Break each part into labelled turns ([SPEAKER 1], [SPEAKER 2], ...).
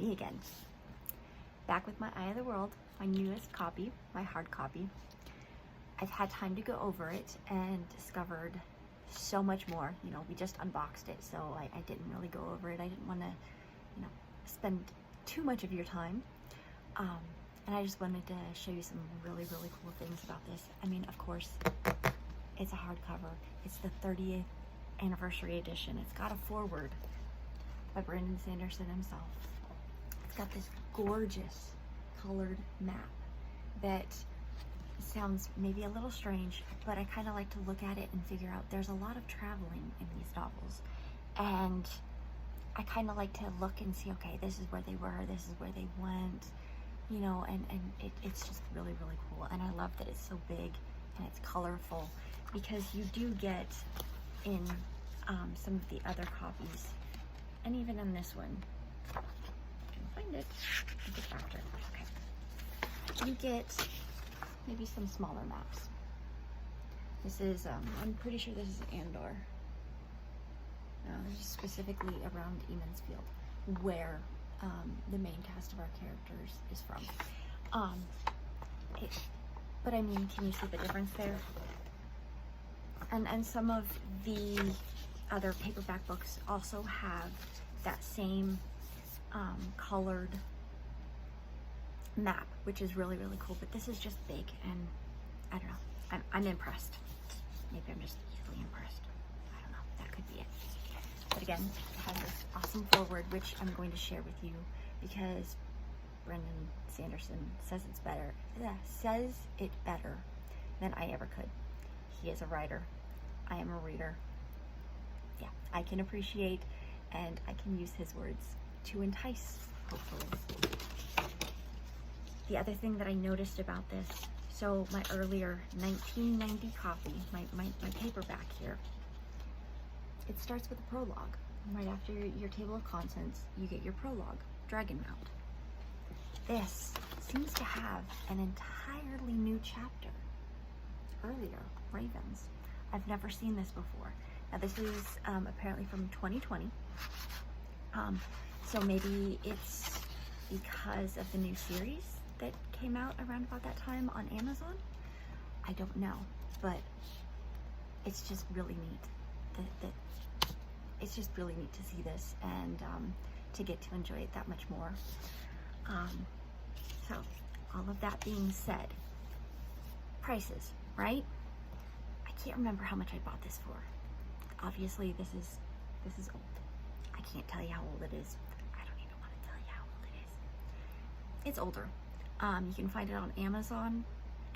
[SPEAKER 1] me again. Back with my Eye of the World, my newest copy, my hard copy. I've had time to go over it and discovered so much more. You know, we just unboxed it, so I didn't really go over it. I didn't want to, you know, spend too much of your time. And I just wanted to show you some really, really cool things about this. I mean, of course, it's a hardcover. It's the 30th anniversary edition. It's got a foreword by Brandon Sanderson himself. It's got this gorgeous colored map that sounds maybe a little strange, but I kind of like to look at it and figure out there's a lot of traveling in these novels. And I kind of like to look and see, okay, this is where they were, this is where they went, you know, and it's just really, really cool. And I love that it's so big and it's colorful, because you do get in some of the other copies, and even in this one, I can find it, I'll get back to it. Okay. You get maybe some smaller maps. This is, I'm pretty sure this is Andor. No, this is specifically around Emansfield, where the main cast of our characters is from. But I mean, can you see the difference there? And some of the other paperback books also have that same colored map, which is really, really cool. But this is just big, and I don't know. I'm impressed. Maybe I'm just easily impressed. I don't know. That could be it. But again, it has this awesome foreword, which I'm going to share with you because Brandon Sanderson says it's better. Says it better than I ever could. He is a writer. I am a reader. Yeah, I can appreciate and I can use his words to entice, hopefully. The other thing that I noticed about this, so my earlier 1990 copy, my paperback here, it starts with a prologue. Right after your table of contents, you get your prologue, Dragon Mount. This seems to have an entirely new chapter. Earlier, Ravens. I've never seen this before. Now this is apparently from 2020. So maybe it's because of the new series that came out around about that time on Amazon. I don't know, but it's just really neat. It's just really neat to see this and to get to enjoy it that much more. So all of that being said, prices, right? I can't remember how much I bought this for. Obviously this is old. I can't tell you how old it is. I don't even want to tell you how old it is. It's older. You can find it on Amazon,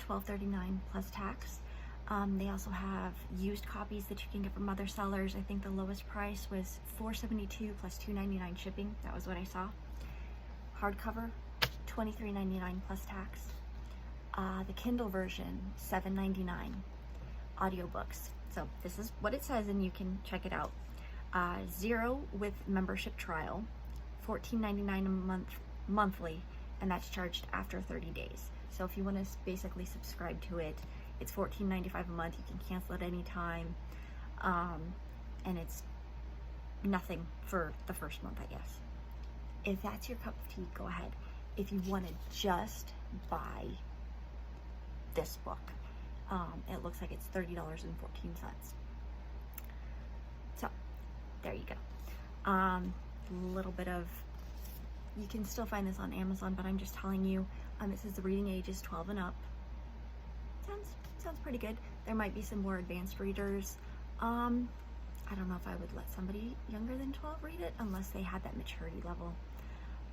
[SPEAKER 1] $12.39 plus tax. They also have used copies that you can get from other sellers. I think the lowest price was $4.72 plus $2.99 shipping. That was what I saw. Hardcover, $23.99 plus tax. The Kindle version, $7.99. Audiobooks. So this is what it says, and you can check it out. 0 with membership trial, $14.99 a month monthly, and that's charged after 30 days. So if you want to basically subscribe to it, it's $14.95 a month. You can cancel at any time, and it's nothing for the first month, I guess. If that's your cup of tea, go ahead. If you want to just buy this book, it looks like it's $30.14. So there you go. A little bit of, you can still find this on Amazon, but I'm just telling you, it says the reading age is 12 and up. Sounds pretty good. There might be some more advanced readers. I don't know if I would let somebody younger than 12 read it unless they had that maturity level.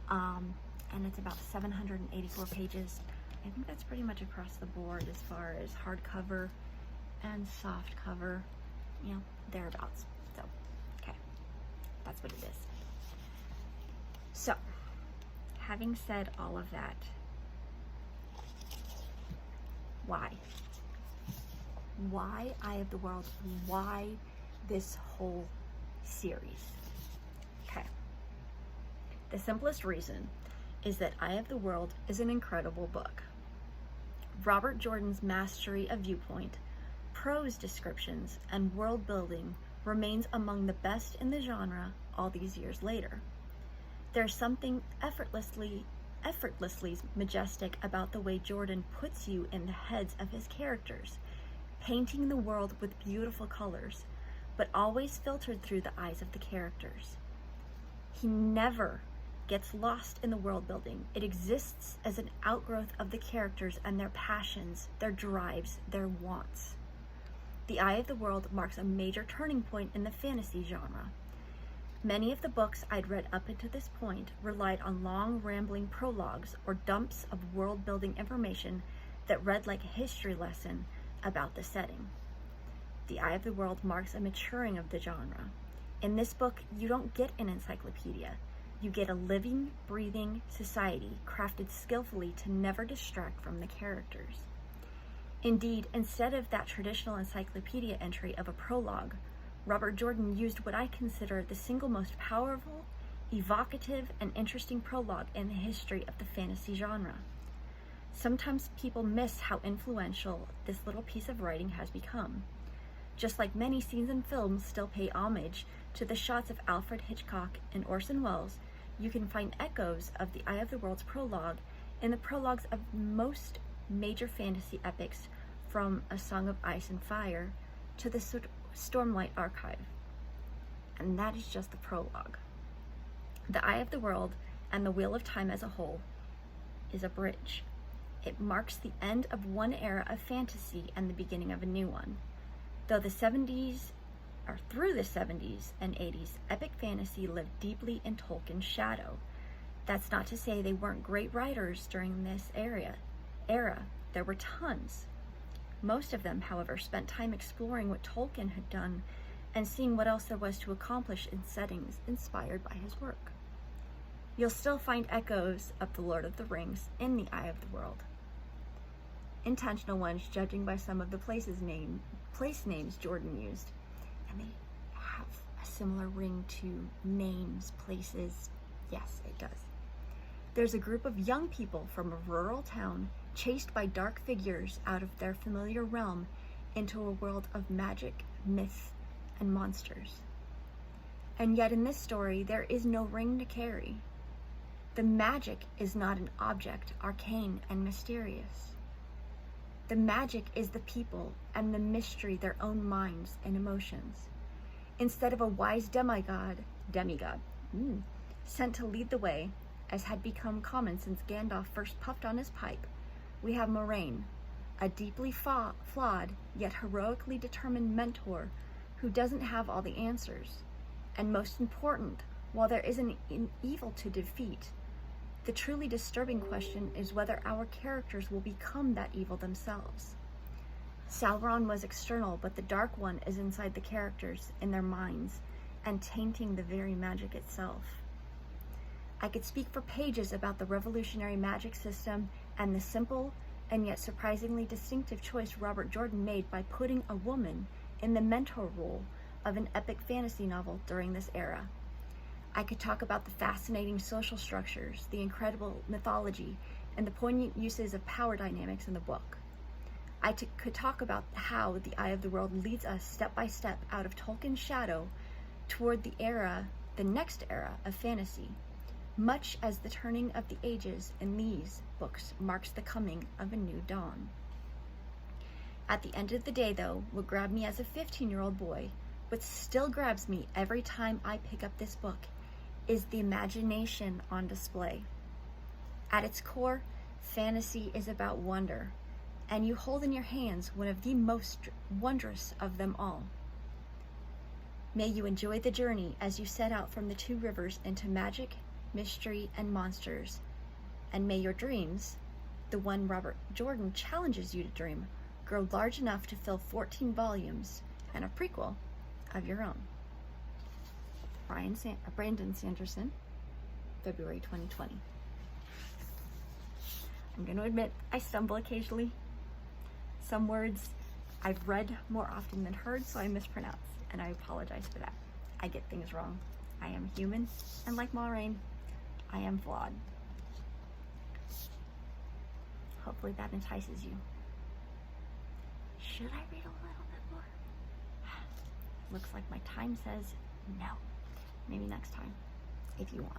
[SPEAKER 1] And it's about 784 pages. I think that's pretty much across the board as far as hardcover and soft cover, you know, thereabouts. So, okay, that's what it is. So, having said all of that, why? Why Eye of the World? Why this whole series? Okay. The simplest reason is that Eye of the World is an incredible book. Robert Jordan's mastery of viewpoint, prose descriptions, and world building remains among the best in the genre all these years later. There's something effortlessly majestic about the way Jordan puts you in the heads of his characters, painting the world with beautiful colors, but always filtered through the eyes of the characters. He never gets lost in the world building. It exists as an outgrowth of the characters and their passions, their drives, their wants. The Eye of the World marks a major turning point in the fantasy genre. Many of the books I'd read up until this point relied on long, rambling prologues or dumps of world-building information that read like a history lesson about the setting. The Eye of the World marks a maturing of the genre. In this book, you don't get an encyclopedia. You get a living, breathing society crafted skillfully to never distract from the characters. Indeed, instead of that traditional encyclopedia entry of a prologue, Robert Jordan used what I consider the single most powerful, evocative, and interesting prologue in the history of the fantasy genre. Sometimes people miss how influential this little piece of writing has become. Just like many scenes in films still pay homage to the shots of Alfred Hitchcock and Orson Welles, you can find echoes of the Eye of the World's prologue in the prologues of most major fantasy epics, from A Song of Ice and Fire to the Stormlight Archive. And that is just the prologue. The Eye of the World and the Wheel of Time as a whole is a bridge. It marks the end of one era of fantasy and the beginning of a new one. Through the 70s and 80s, epic fantasy lived deeply in Tolkien's shadow. That's not to say they weren't great writers during this era. There were tons. Most of them, however, spent time exploring what Tolkien had done and seeing what else there was to accomplish in settings inspired by his work. You'll still find echoes of The Lord of the Rings in the Eye of the World. Intentional ones, judging by some of the place names Jordan used. And they have a similar ring to names, places. Yes, it does. There's a group of young people from a rural town chased by dark figures out of their familiar realm into a world of magic, myth, and monsters. And yet in this story, there is no ring to carry. The magic is not an object, arcane and mysterious. The magic is the people, and the mystery their own minds and emotions. Instead of a wise demigod, sent to lead the way, as had become common since Gandalf first puffed on his pipe, we have Moraine, a deeply flawed yet heroically determined mentor who doesn't have all the answers. And most important, while there is an evil to defeat, the truly disturbing question is whether our characters will become that evil themselves. Sauron was external, but the Dark One is inside the characters, in their minds, and tainting the very magic itself. I could speak for pages about the revolutionary magic system and the simple and yet surprisingly distinctive choice Robert Jordan made by putting a woman in the mentor role of an epic fantasy novel during this era. I could talk about the fascinating social structures, the incredible mythology, and the poignant uses of power dynamics in the book. I could talk about how The Eye of the World leads us step by step out of Tolkien's shadow toward the next era of fantasy, much as the turning of the ages in these books marks the coming of a new dawn. At the end of the day, though, what grabbed me as a 15-year-old boy, but still grabs me every time I pick up this book, is the imagination on display. At its core, fantasy is about wonder, and you hold in your hands one of the most wondrous of them all. May you enjoy the journey as you set out from the two rivers into magic, mystery, and monsters, and may your dreams, the one Robert Jordan challenges you to dream, grow large enough to fill 14 volumes and a prequel of your own. Brandon Sanderson, February 2020. I'm going to admit I stumble occasionally. Some words I've read more often than heard, so I mispronounce, and I apologize for that. I get things wrong. I am human, and like Moraine, I am flawed. Hopefully that entices you. Should I read a little bit more? Looks like my time says no. Maybe next time, if you want.